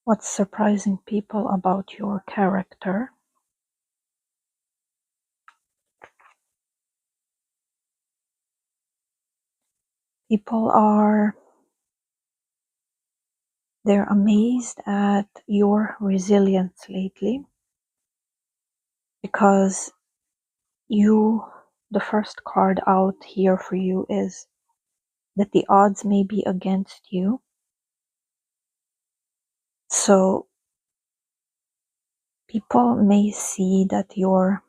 What's surprising people about your character? People they're amazed at your resilience lately because the first card out here for you is that the odds may be against you. So people may see that you're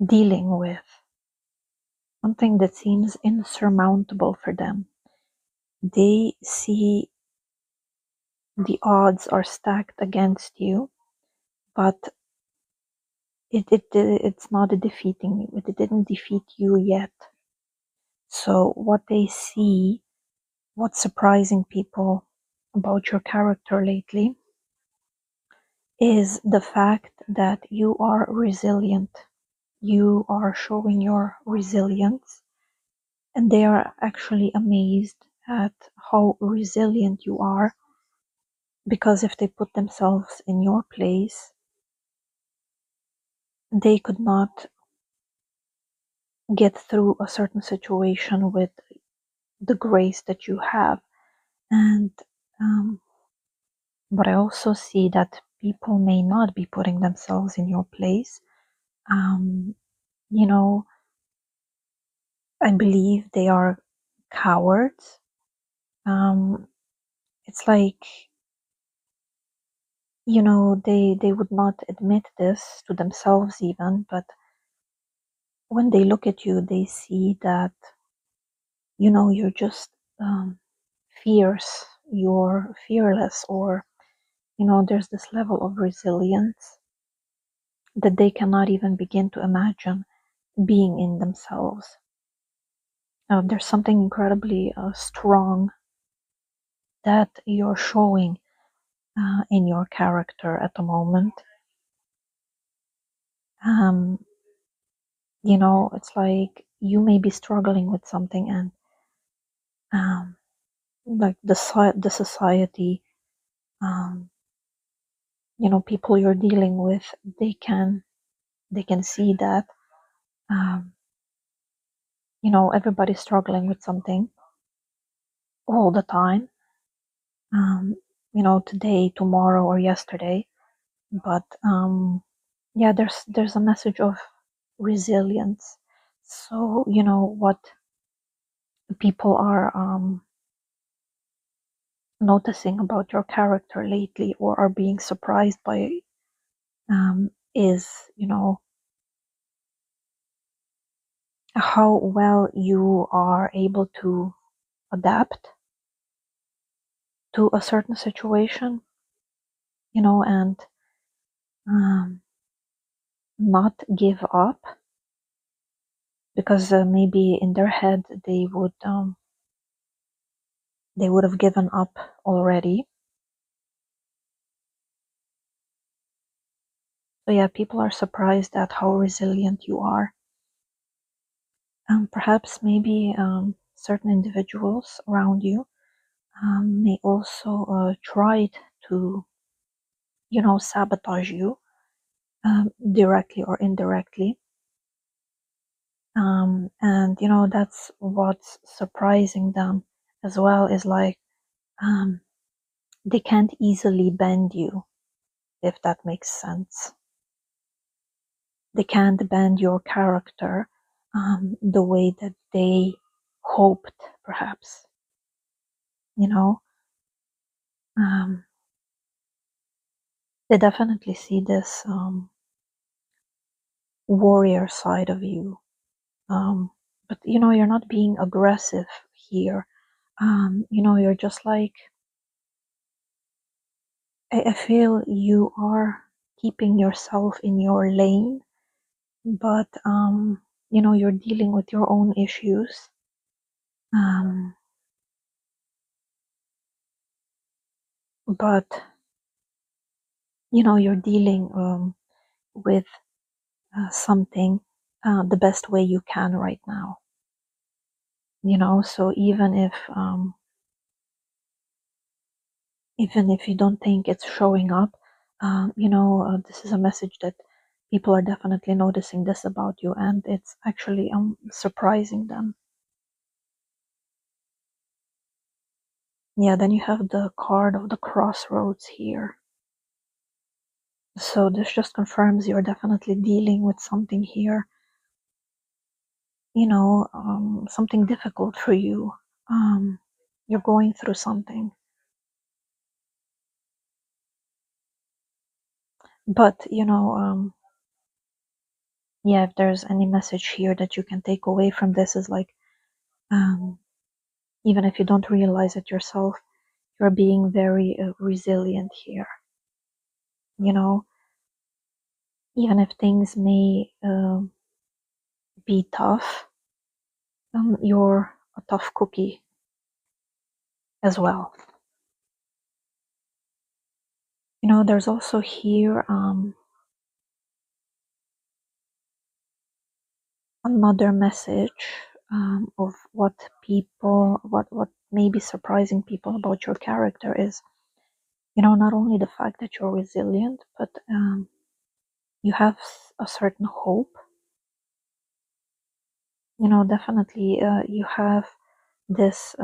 dealing with something that seems insurmountable for them. They see the odds are stacked against you, but it's not defeating you. It didn't defeat you yet. So what they see, what's surprising people about your character lately, is the fact that you are resilient. You are showing your resilience, and they are actually amazed at how resilient you are, because if they put themselves in your place, they could not get through a certain situation with the grace that you have. And um, but I also see that people may not be putting themselves in your place. um, you know, I believe they are cowards. It's like, they would not admit this to themselves even, but when they look at you, they see that, you're just fierce, you're fearless, or, there's this level of resilience that they cannot even begin to imagine being in themselves. There's something incredibly strong that you're showing in your character at the moment. Um, it's like you may be struggling with something, and um, like the society, um, people you're dealing with, they can see that, um, everybody's struggling with something all the time. Um, today, tomorrow, or yesterday, but yeah, there's a message of resilience. So what people are noticing about your character lately, or are being surprised by, is how well you are able to adapt to a certain situation, and um, not give up, because maybe in their head they would have given up already. So yeah, people are surprised at how resilient you are. Perhaps maybe certain individuals around you may also try to, sabotage you, directly or indirectly. And that's what's surprising them as well, is like, um, they can't easily bend you, if that makes sense. They can't bend your character the way that they hoped, perhaps. You know, um, they definitely see this warrior side of you. But you're not being aggressive here. You're just like, I feel you are keeping yourself in your lane, but you're dealing with your own issues. Um, but you're dealing with something the best way you can right now. So even if even if you don't think it's showing up. This is a message that people are definitely noticing this about you, and it's actually surprising them. Yeah, then you have the card of the crossroads here. So this just confirms you're definitely dealing with something here, something difficult for you. You're going through something. But, yeah, if there's any message here that you can take away from this is like, um, even if you don't realize it yourself, you're being very resilient here. You know, even if things may be tough, you're a tough cookie as well. There's also here another message of what may be surprising people about your character is, not only the fact that you're resilient, but you have a certain hope. Definitely you have this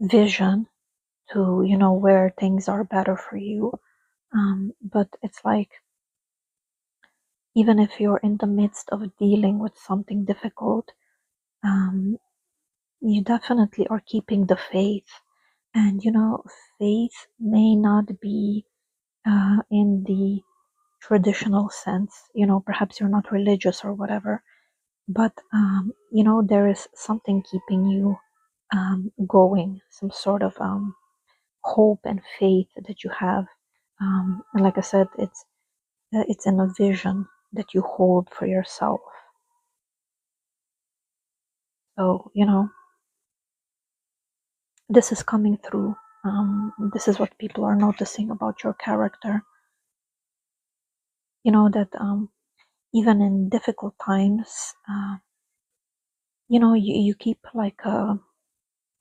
vision to, where things are better for you. But it's like, even if you're in the midst of dealing with something difficult, um, you definitely are keeping the faith. And, faith may not be in the traditional sense. Perhaps you're not religious or whatever, but, there is something keeping you going, some sort of hope and faith that you have. And like I said, it's in a vision that you hold for yourself. So, this is coming through. This is what people are noticing about your character. That even in difficult times, you keep like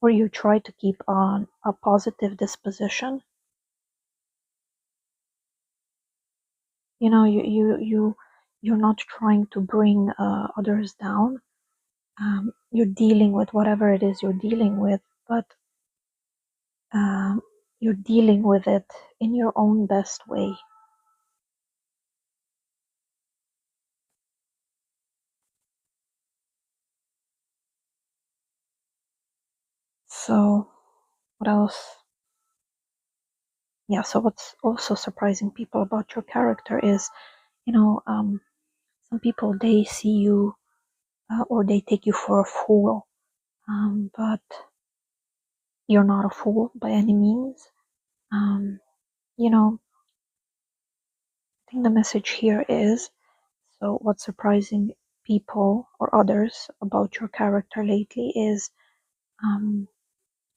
or you try to keep on a positive disposition. You're not trying to bring others down. You're dealing with whatever it is you're dealing with, but um, you're dealing with it in your own best way. So, what else? Yeah, so what's also surprising people about your character is, some people, they see you or they take you for a fool, but you're not a fool by any means. Um, I think the message here is, so what's surprising people or others about your character lately is um,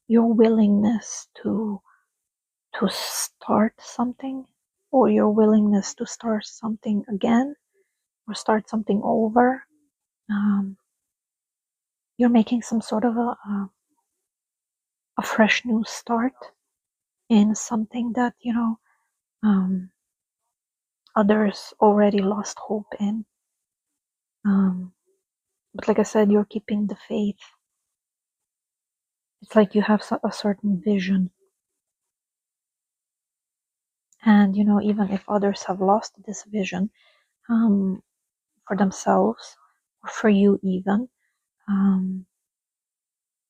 your willingness to start something, or your willingness to start something again, or start something over. Um, you're making some sort of a fresh new start in something that um, others already lost hope in. But like I said, you're keeping the faith. It's like you have a certain vision, and even if others have lost this vision um, for themselves or for you even, um,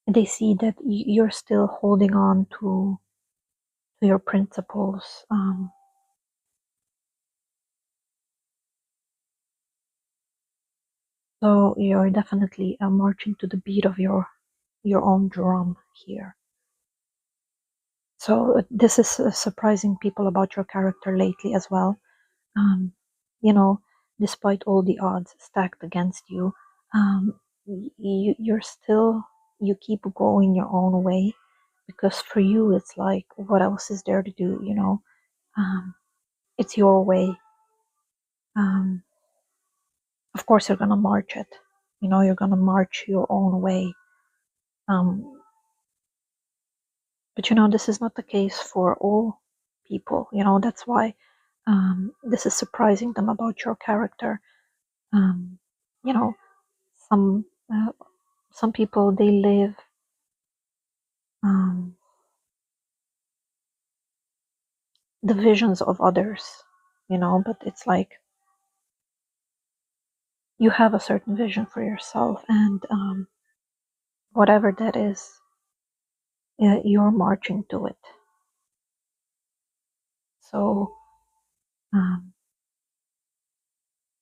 they see that you're still holding on to your principles. So you're definitely marching to the beat of your own drum here. So this is surprising people about your character lately as well. Um, you know, despite all the odds stacked against you, you're still, you keep going your own way, because for you it's like, what else is there to do? It's your way. Um, of course, you're gonna march it. You're gonna march your own way. Um, But this is not the case for all people. That's why this is surprising them about your character. Um, you know, some uh, some people, they live um, the visions of others. But it's like you have a certain vision for yourself, and whatever that is, you're marching to it. So um,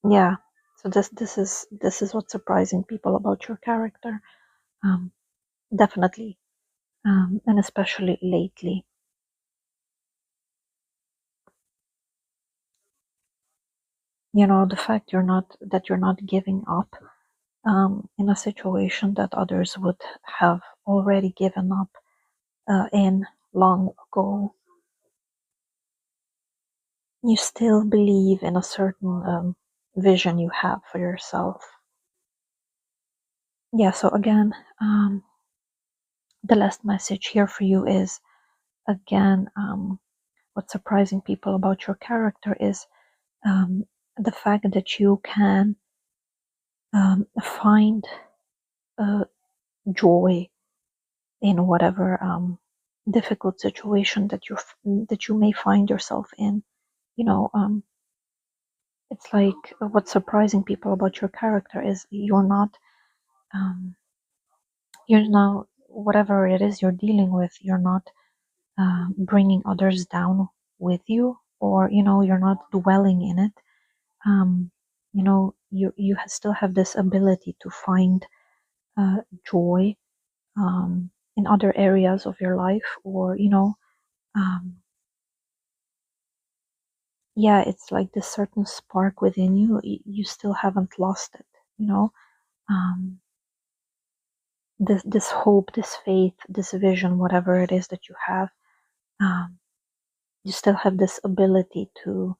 yeah. So this is what's surprising people about your character. Um, Definitely, and especially lately. The fact that you're not giving up in a situation that others would have already given up in long ago. You still believe in a certain vision you have for yourself. Yeah. So again, the last message here for you is, again, what's surprising people about your character is the fact that you can find joy in whatever difficult situation that you may find yourself in. You know, it's like what's surprising people about your character is um, you're not whatever it is you're dealing with. You're not bringing others down with you, or you're not dwelling in it. You still have this ability to find joy in other areas of your life, or um, yeah, it's like this certain spark within you. You still haven't lost it. You know, um, this hope, this faith, this vision, whatever it is that you have, um, you still have this ability to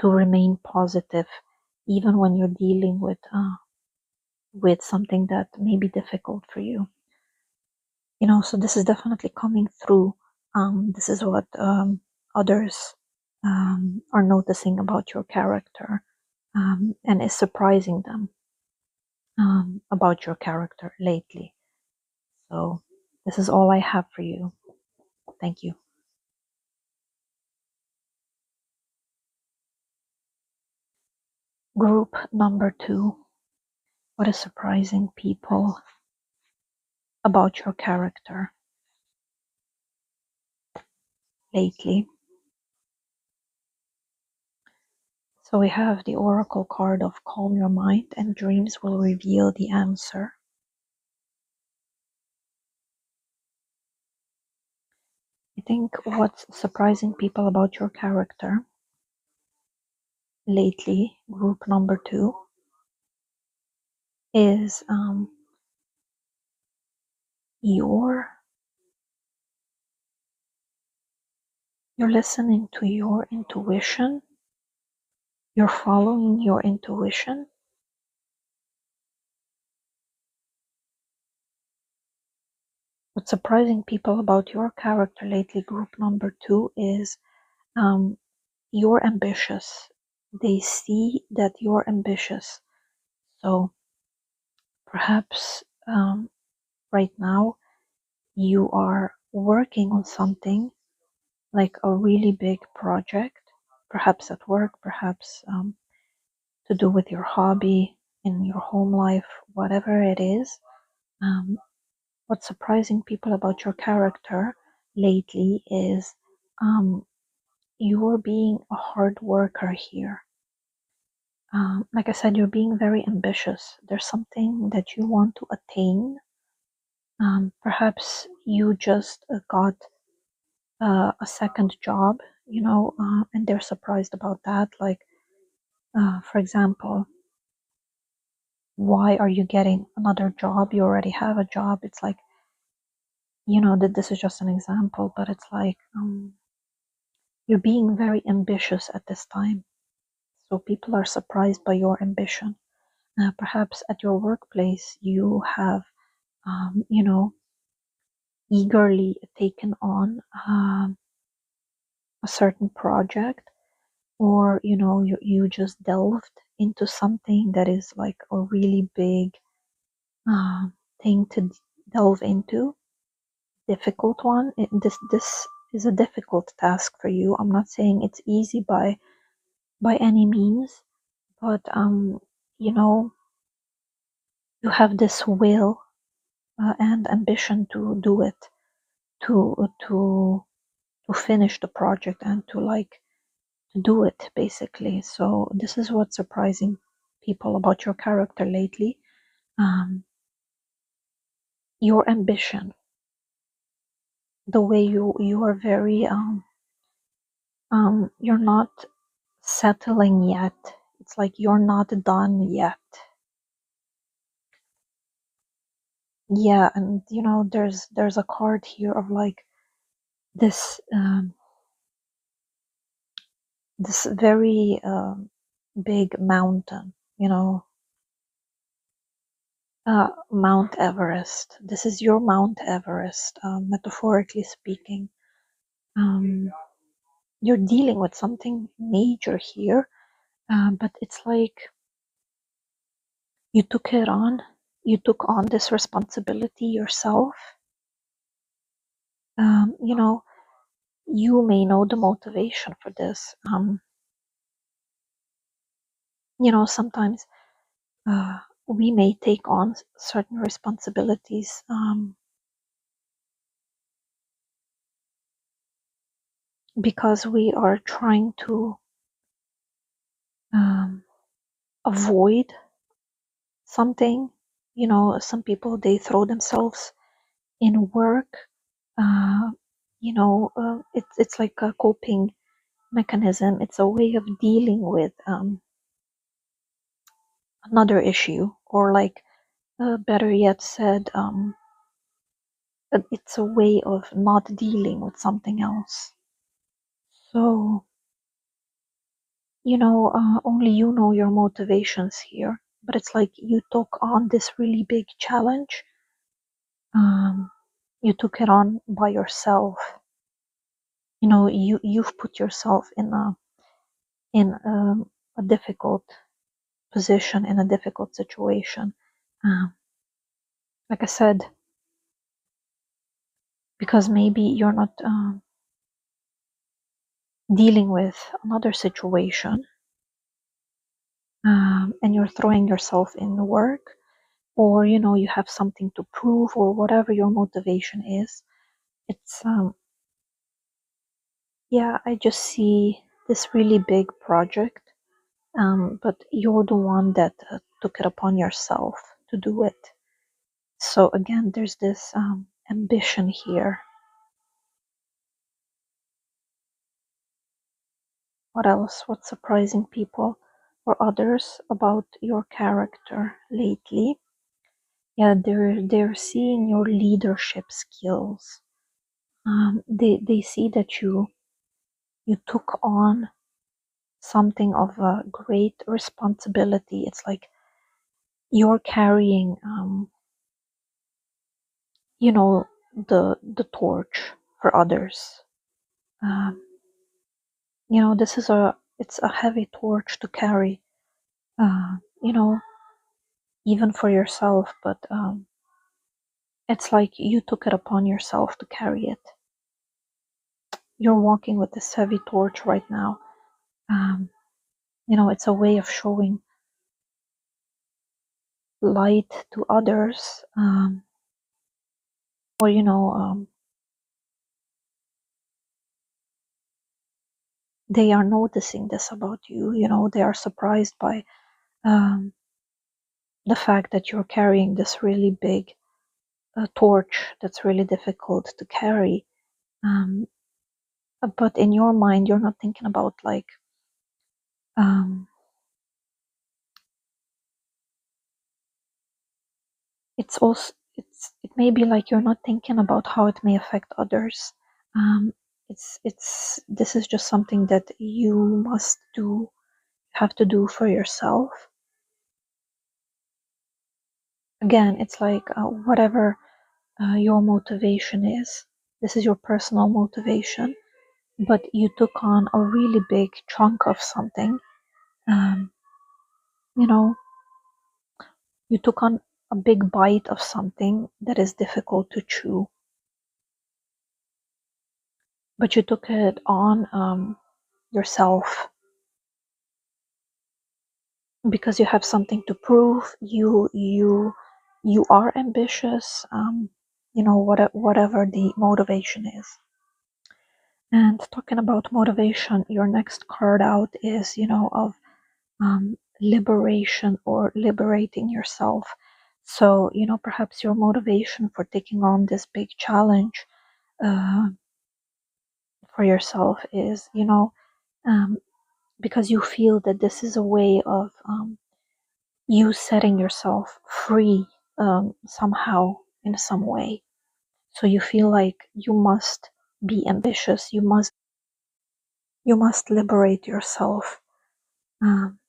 remain positive, even when you're dealing with something that may be difficult for you. So this is definitely coming through. This is what others are noticing about your character, and is surprising them about your character lately. So this is all I have for you. Thank you. Group number 2. What is surprising people about your character lately? So we have the oracle card of calm your mind, and dreams will reveal the answer. I think what's surprising people about your character lately, group number 2, is you're listening to your intuition. You're following your intuition. What's surprising people about your character lately, group number 2, is um, you're ambitious. They see that you're ambitious. So perhaps right now you are working on something like a really big project, perhaps at work, perhaps to do with your hobby, in your home life, whatever it is. Um, what's surprising people about your character lately is you're being a hard worker here. Like I said, you're being very ambitious. There's something that you want to attain. Perhaps you just got a second job, and they're surprised about that. Like, for example, why are you getting another job? You already have a job. It's like, that this is just an example, but it's like you're being very ambitious at this time. So people are surprised by your ambition. Perhaps at your workplace, you have, um, you know, eagerly taken on a certain project, or you just delved into something that is like a really big uh, thing to delve into, difficult one. This is a difficult task for you. I'm not saying it's easy by any means, but you know you have this will and ambition to do it, to to finish the project and to like to do it basically. So this is what's surprising people about your character lately. um, your ambition, the way you are very you're not settling yet. It's like you're not done yet. Yeah, and there's a card here of like this this very big mountain, Mount Everest. This is your Mount Everest, metaphorically speaking. um, you're dealing with something major here, but it's like you took it on. You took on this responsibility yourself. You know, you may know the motivation for this. Sometimes uh, we may take on certain responsibilities because we are trying to um, avoid something. Some people, they throw themselves in work. It's like a coping mechanism. It's a way of dealing with another issue, or like better yet said, it's a way of not dealing with something else. So only you know your motivations here, but it's like you took on this really big challenge. um, you took it on by yourself. You've put yourself in a difficult position, in a difficult situation. Like I said, because maybe you're not dealing with another situation, and you're throwing yourself in work, or you have something to prove, or whatever your motivation is. It's yeah, I just see this really big project, but you're the one that took it upon yourself to do it. So again, there's this ambition here. What else? What's surprising people or others about your character lately? Yeah, they're seeing your leadership skills. They see that you took on something of a great responsibility. It's like you're carrying the torch for others. um, this is a heavy torch to carry, uh, you know even for yourself, but it's like you took it upon yourself to carry it. You're walking with this heavy torch right now. um, it's a way of showing light to others, or they are noticing this about you. They are surprised by um, the fact that you're carrying this really big torch that's really difficult to carry. um, but in your mind, you're not thinking about like um, it may be like you're not thinking about how it may affect others. This is just something that you must do, have to do for yourself. Again, it's like whatever your motivation is. This is your personal motivation, but you took on a really big chunk of something. Um, you know, you took on a big bite of something that is difficult to chew, but you took it on yourself because you have something to prove. You are ambitious. Whatever the motivation is. And talking about motivation, your next card out is, of liberation or liberating yourself. So, perhaps your motivation for taking on this big challenge uh, for yourself is, um, because you feel that this is a way of you setting yourself free somehow in some way. So you feel like you must be ambitious. You must liberate yourself. Um,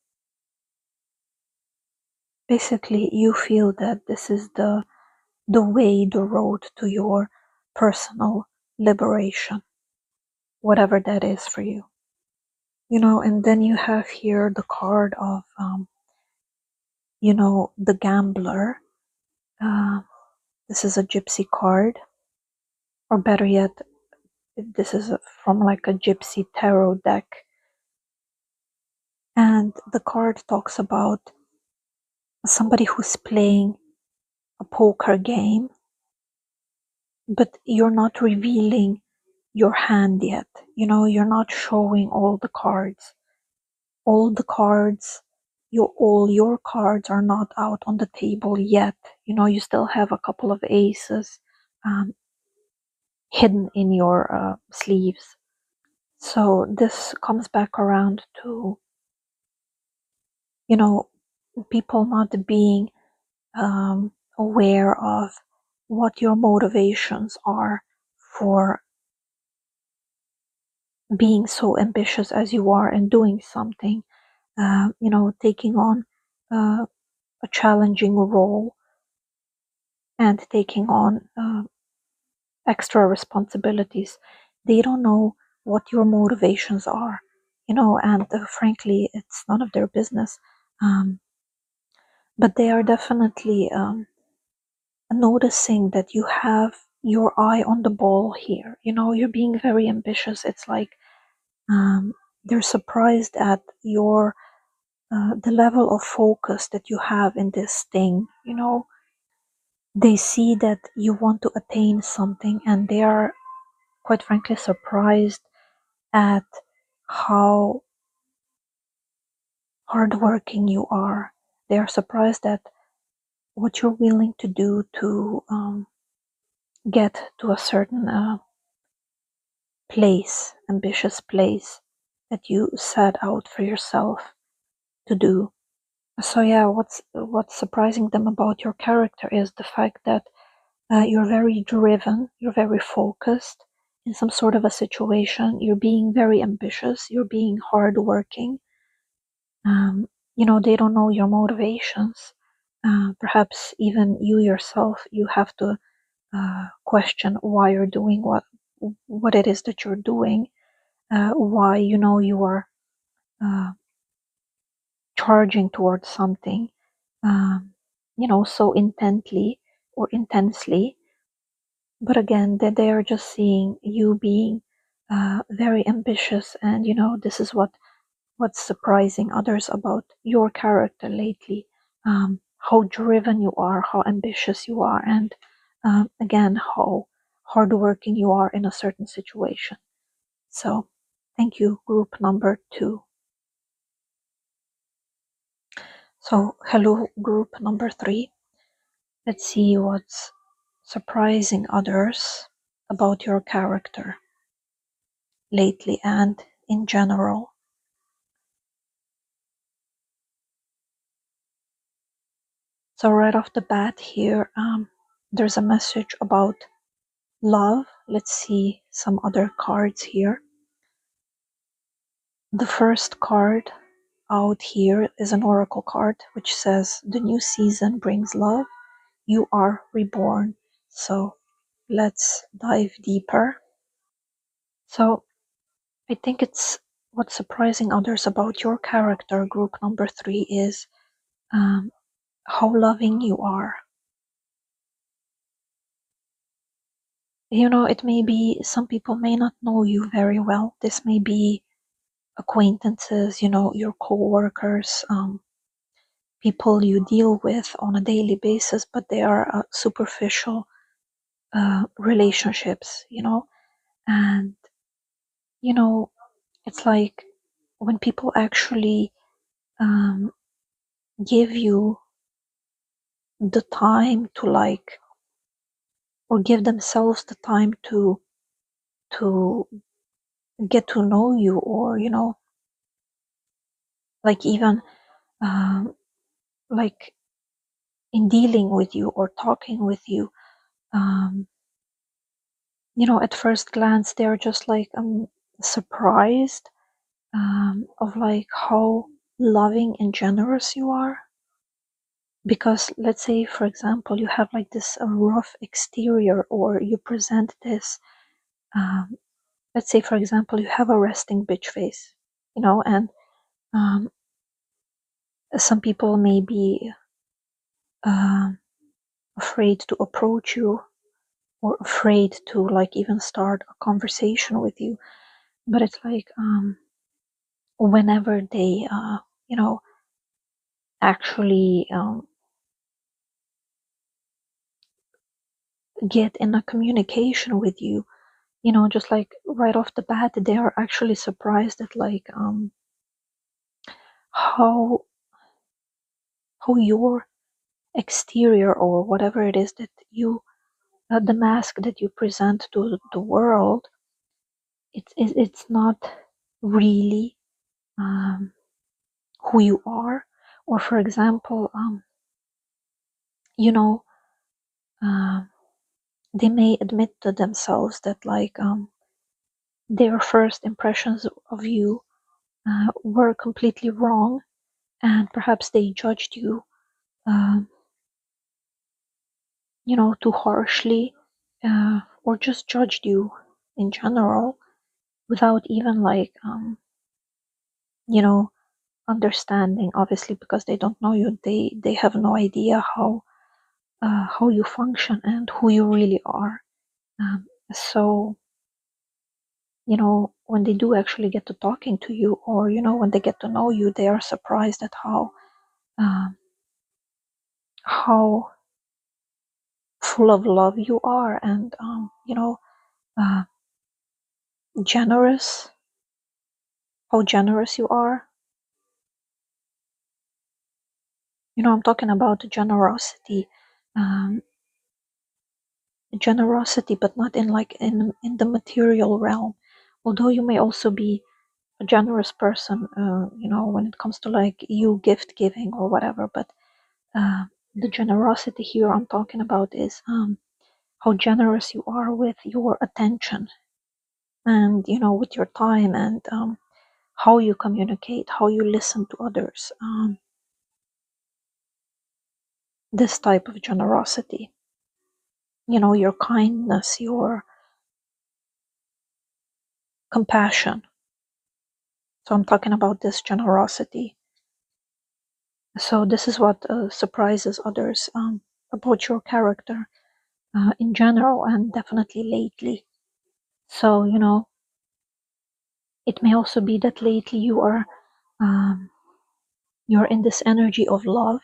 Basically, you feel that this is the road to your personal liberation, whatever that is for you. And then you have here the card of, the gambler. Uh, this is a gypsy card, or better yet, this is from like a gypsy tarot deck. And the card talks about somebody who's playing a poker game, but you're not revealing your hand yet. You're not showing all the cards. All the cards, all your cards are not out on the table yet. You still have a couple of aces hidden in your sleeves. So this comes back around to, people not being aware of what your motivations are for being so ambitious as you are and doing something, taking on a challenging role and taking on extra responsibilities. They don't know what your motivations are, and frankly, it's none of their business. Um, but they are definitely noticing that you have your eye on the ball here. You're being very ambitious. It's like they're surprised at your the level of focus that you have in this thing. They see that you want to attain something, and they are quite frankly surprised at how hardworking you are. They are surprised at what you're willing to do to get to a certain place, ambitious place that you set out for yourself to do. So yeah, what's surprising them about your character is the fact that you're very driven, you're very focused in some sort of a situation. You're being very ambitious. You're being hardworking. Um, they don't know your motivations. Perhaps even you yourself, you have to question why you're doing what it is that you're doing. Why you are uh, charging towards something, so intently or intensely. But again, that they are just seeing you being very ambitious, and this is what's surprising others about your character lately. How driven you are, how ambitious you are, and again, how hardworking you are in a certain situation. So, thank you, group number 2. So, hello, group number 3. Let's see what's surprising others about your character lately and in general. So right off the bat here, there's a message about love. Let's see some other cards here. The first card out here is an oracle card, which says, the new season brings love. You are reborn. So let's dive deeper. So I think it's what's surprising others about your character. Group number 3 is um, how loving you are. It may be some people may not know you very well. This may be acquaintances, your coworkers, people you deal with on a daily basis, but they are superficial relationships, and you know, it's like when people actually um, give you the time to or give themselves the time to get to know you, or like even um, like in dealing with you or talking with you, um, at first glance they're just like surprised of like how loving and generous you are. Because let's say, for example, you have like this rough exterior, or you present this um, let's say, for example, you have a resting bitch face, and um, some people may be um afraid to approach you, or afraid to like even start a conversation with you. But it's like whenever they you know actually get in a communication with you, just like right off the bat, they are actually surprised at like how your exterior, or whatever it is that the mask that you present to the world, it's not really um, who you are. Or for example, you know um, they may admit to themselves that like their first impressions of you were completely wrong, and perhaps they judged you um, too harshly, or just judged you in general without even like you know understanding. Obviously, because they don't know you, they have no idea how you function and who you really are. So when they do actually get to talking to you, or when they get to know you, they are surprised at um, how full of love you are, and uh, generous how generous you are. I'm talking about generosity, um, but not in like in the material realm. Although you may also be a generous person, when it comes to like you gift giving or whatever. But the generosity here I'm talking about is how generous you are with your attention, and with your time, and how you communicate, how you listen to others. This type of generosity, your kindness, your compassion. So I'm talking about this generosity. So this is what surprises others about your character in general, and definitely lately. So it may also be that lately um, you're in this energy of love,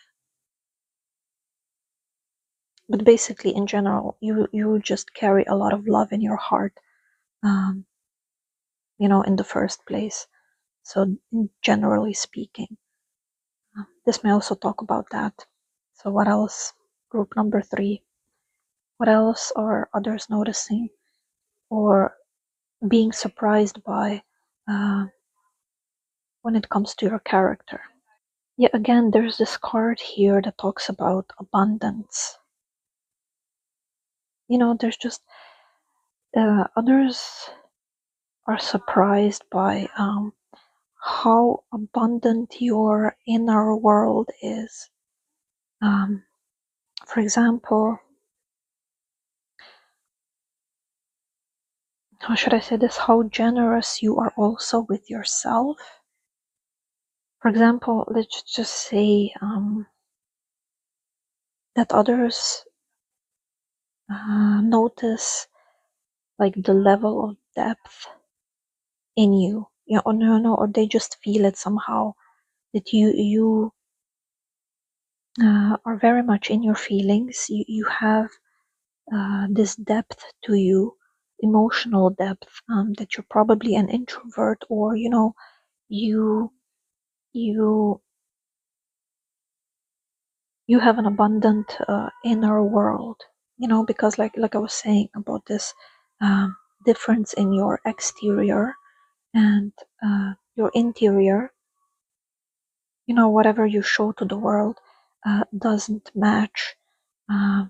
but basically in general you just carry a lot of love in your heart, um, in the first place. So generally speaking, this may also talk about that. So what else? Group number 3. What else are others noticing or being surprised by uh, when it comes to your character? Yeah, again, there's this card here that talks about abundance. There's just others are surprised by how abundant your inner world is. Um, for example, how should I say this, how generous you are also with yourself. For example, let's just say that others notice like the level of depth in you, or no, or they just feel it somehow that you are very much in your feelings. You have this depth to you, emotional depth, that you're probably an introvert, or you you you have an abundant inner world, because like I was saying about this difference in your exterior and your interior. Whatever you show to the world doesn't match uh,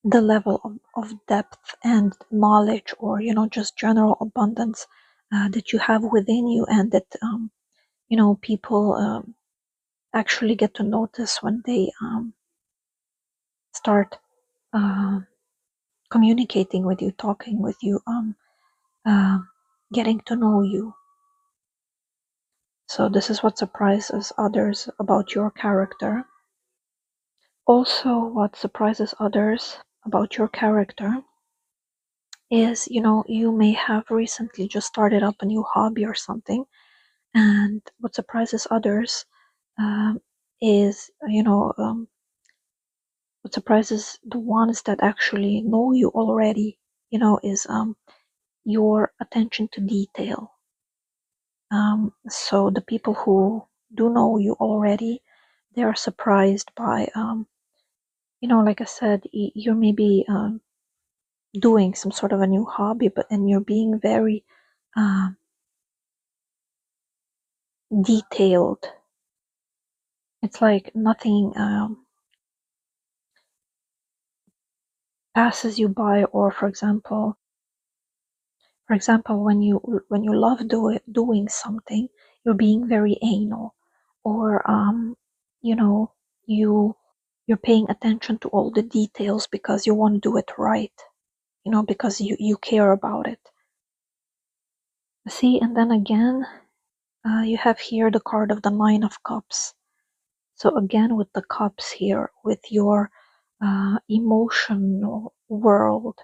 the level of depth and knowledge, or just general abundance that you have within you, and that people actually get to notice when they start uh, communicating with you, talking with you, uh, getting to know you. So this is what surprises others about your character. Also, what surprises others about your character is, you may have recently just started up a new hobby or something, and what surprises others is, what surprises the ones that actually know you already, is your attention to detail. So the people who do know you already, they are surprised by, like I said, you're maybe doing some sort of a new hobby, and you're being very uh, detailed. It's like nothing passes you by, or for example, when you love doing something, you're being very anal, or you know, you you're paying attention to all the details because you want to do it right, because you care about it. See, and then again, you have here the card of the Nine of Cups. So again, with the cups here, with your emotional world,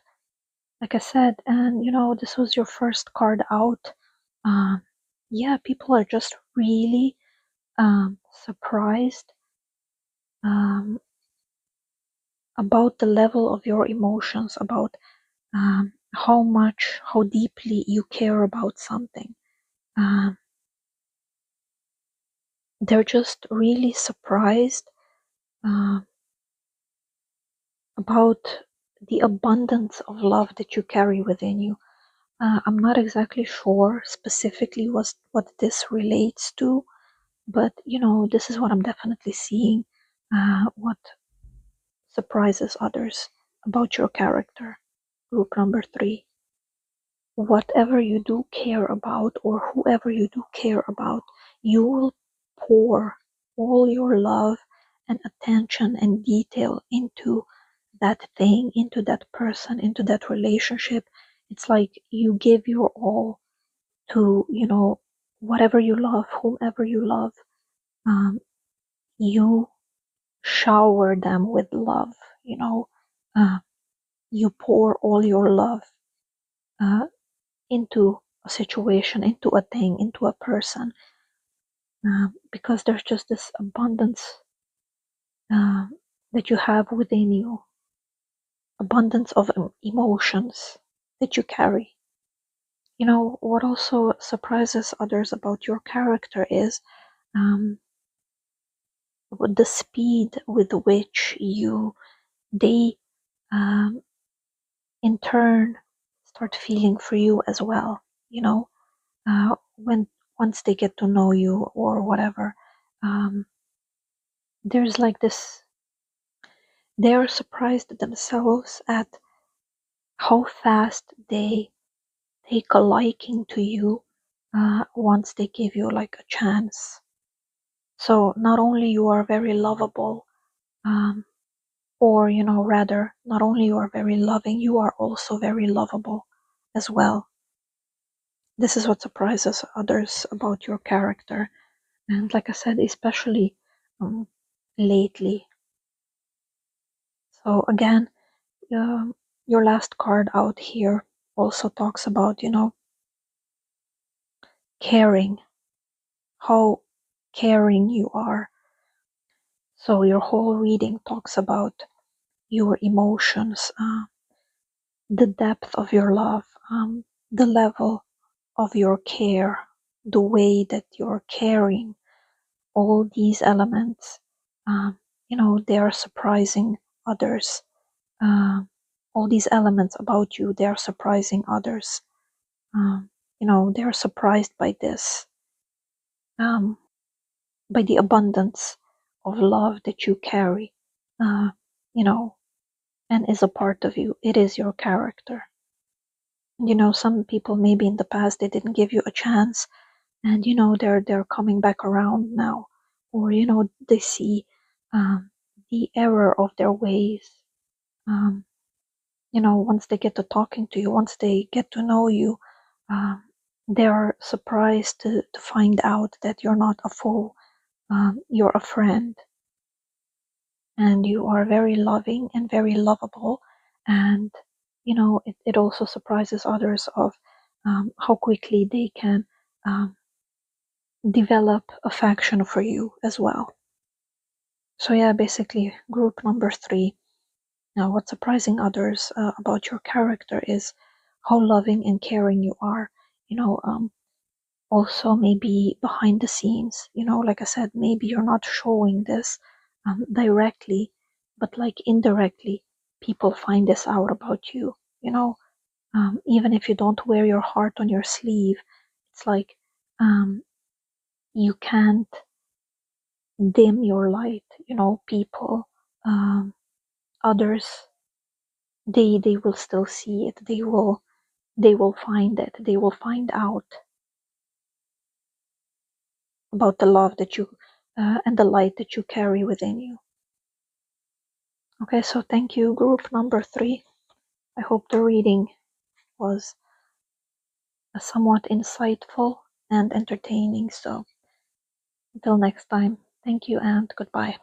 like I said, and this was your first card out. Um, yeah, people are just really surprised um, about the level of your emotions, about how deeply you care about something. Um, they're just really surprised uh, about the abundance of love that you carry within you. I'm not exactly sure specifically what this relates to, but this is what I'm definitely seeing. What surprises others about your character. Group number 3. Whatever you do care about, or whoever you do care about, you will pour all your love and attention and detail into that thing, into that person, into that relationship. It's like you give your all to, whatever you love, whomever you love. You shower them with love, you know. Uh, you pour all your love uh, into a situation, into a thing, into a person, because there's just this abundance uh, that you have within you, abundance of emotions that you carry. What also surprises others about your character is um, with the speed with which they um, in turn start feeling for you as well. When once they get to know you or whatever, um, there's like this. They are surprised themselves at how fast they take a liking to you once they give you like a chance. So not only you are very lovable, um, or rather, not only you are very loving, you are also very lovable. as well. This is what surprises others about your character. And like I said, especially um, lately. So again, um, your last card out here also talks about, caring, how caring you are. So your whole reading talks about your emotions, the depth of your love, the level of your care, the way that you're caring, all these elements, um, they are surprising others. Um, all these elements about you, they are surprising others. Um, they are surprised by this, um, by the abundance of love that you carry, uh, you know, and is a part of you. It is your character. Some people maybe in the past they didn't give you a chance, and they're coming back around now, or they see the error of their ways. Um, once they get to talking to you, once they get to know you, um, they are surprised to find out that you're not a fool. You're a friend, and you are very loving and very lovable. And it also surprises others of how quickly they can um, develop affection for you as well. So yeah, basically group number 3. Now, what's surprising others about your character is how loving and caring you are. Also maybe behind the scenes. Like I said, maybe you're not showing this directly, but like indirectly, people find this out about you. Even if you don't wear your heart on your sleeve, it's like you can't dim your light. People, others, they will still see it. They will find it. They will find out about the love that you and the light that you carry within you. Okay, so thank you, group number 3. I hope the reading was somewhat insightful and entertaining. So until next time, thank you and goodbye.